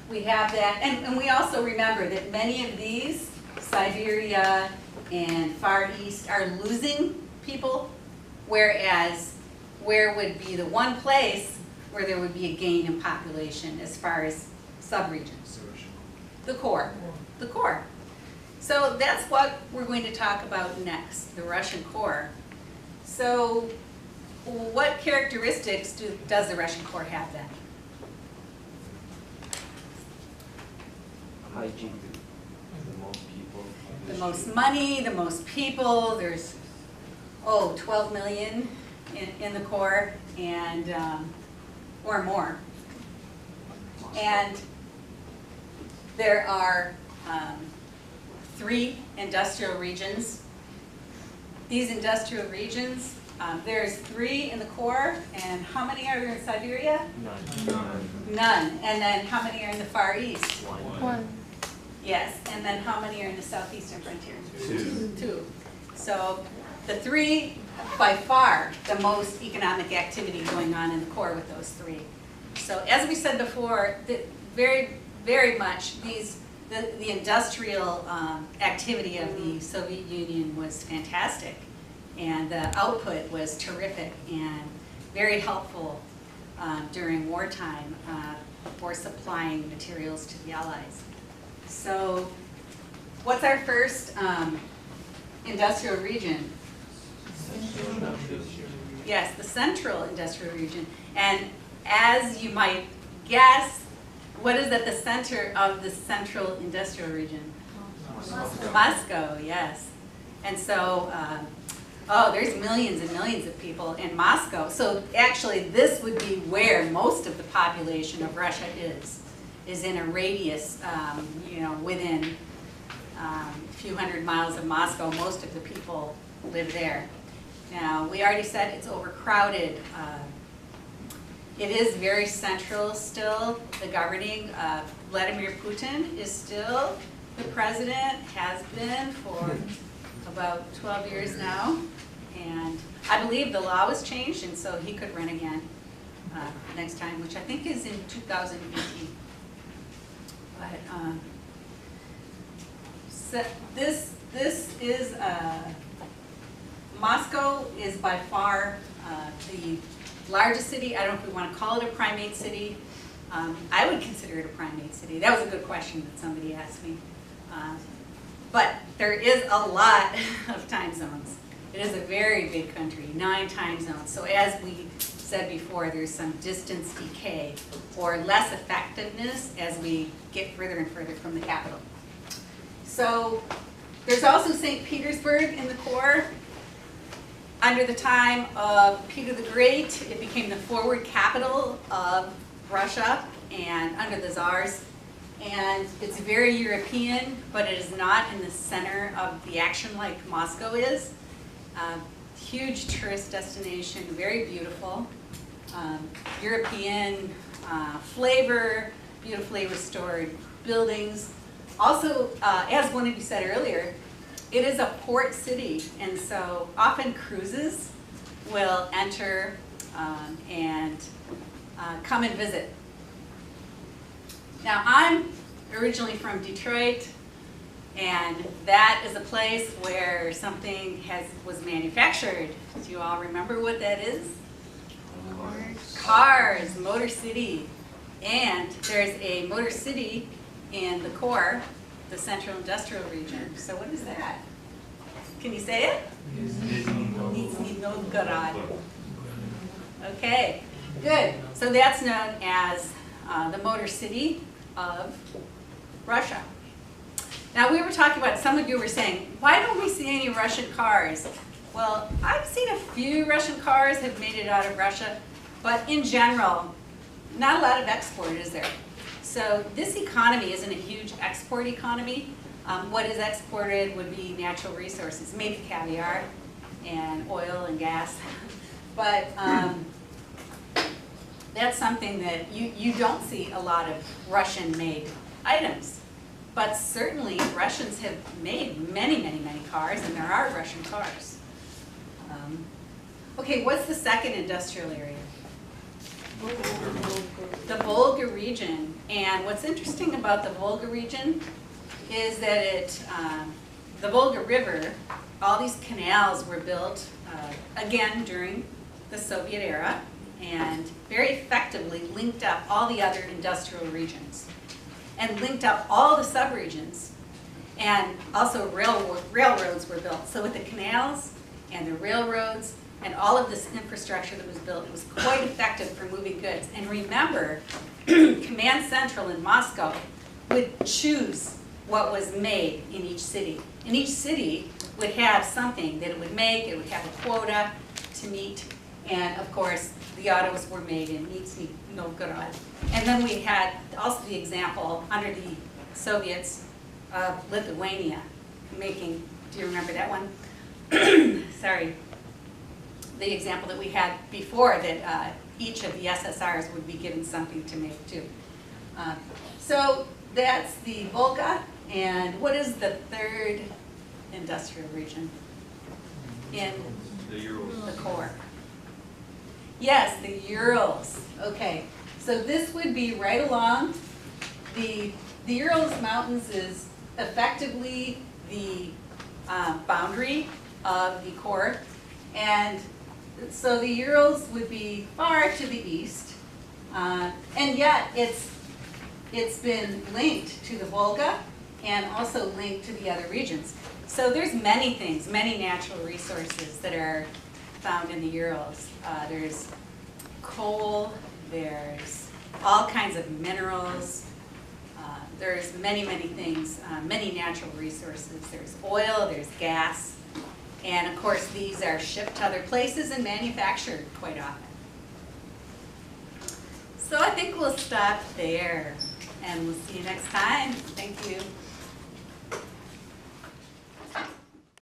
we have that, and we also remember that many of these, Siberia and Far East, are losing people, whereas where would be the one place where there would be a gain in population as far as subregions? The core. The core. So that's what we're going to talk about next, the Russian core. So what characteristics does the Russian core have then? High GDP. The most people. The most money, the most people. There's 12 million in the core, and or more. And there are 3 industrial regions. These industrial regions, there's 3 in the core, and how many are there in Siberia? None. And then how many are in the Far East? 1. Yes, and then how many are in the southeastern frontier? 2. So the 3, by far, the most economic activity going on in the core with those 3. So as we said before, very, very much the industrial activity of the Soviet Union was fantastic, and the output was terrific and very helpful during wartime for supplying materials to the Allies. So what's our first industrial region? Yes, the central industrial region. And as you might guess, what is at the center of the central industrial region? Moscow, yes. And so, there's millions and millions of people in Moscow. So actually, this would be where most of the population of Russia is in a radius, within a few hundred miles of Moscow. Most of the people live there. Now, we already said it's overcrowded. It is very central still. The governing, Vladimir Putin is still the president, has been for about 12 years now. And I believe the law was changed, and so he could run again next time, which I think is in 2018. But so this is Moscow is by far the largest city. I don't know if we want to call it a primate city. I would consider it a primate city. That was a good question that somebody asked me. But there is a lot of time zones. It is a very big country, 9 time zones. So as we said before, there's some distance decay or less effectiveness as we get further and further from the capital. So there's also St. Petersburg in the core. Under the time of Peter the Great, it became the forward capital of Russia and under the Tsars. And it's very European, but it is not in the center of the action like Moscow is. Huge tourist destination, very beautiful. European flavor, beautifully restored buildings. Also, as one of you said earlier, it is a port city, and so often cruises will enter and come and visit. Now, I'm originally from Detroit, and that is a place where something was manufactured. Do you all remember what that is? Cars, Motor City. And there's a Motor City in the core, the central industrial region. So what is that? Can you say it? Nizhny Novgorod. Okay, good. So that's known as the Motor City of Russia. Now we were talking about, some of you were saying, why don't we see any Russian cars? Well, I've seen a few Russian cars have made it out of Russia, but in general, not a lot of export, is there? So this economy isn't a huge export economy. What is exported would be natural resources, maybe caviar and oil and gas. But that's something that you don't see a lot of Russian-made items. But certainly Russians have made many, many, many cars, and there are Russian cars. Okay, what's the second industrial area? The Volga region, and what's interesting about the Volga region is that the Volga River, all these canals were built, again, during the Soviet era, and very effectively linked up all the other industrial regions, and linked up all the subregions, and also railroads were built. So with the canals and the railroads and all of this infrastructure that was built, it was quite effective for moving goods. And remember, Command Central in Moscow would choose what was made in each city. And each city would have something that it would make, it would have a quota to meet, and of course, the autos were made in Nizhny Novgorod. And then we had also the example under the Soviets of Lithuania making, do you remember that one? Sorry. The example that we had before, that each of the SSRs would be given something to make too. So that's the Volga, and what is the third industrial region in The Urals. the core? Yes, the Urals. Okay, so this would be right along the Urals Mountains is effectively the boundary of the core, and so the Urals would be far to the east, and yet it's been linked to the Volga and also linked to the other regions. So there's many things, many natural resources that are found in the Urals. There's coal, there's all kinds of minerals, there's many, many things, many natural resources. There's oil, there's gas, and of course these are shipped to other places and manufactured quite often. So I think we'll stop there, and we'll see you next time. Thank you.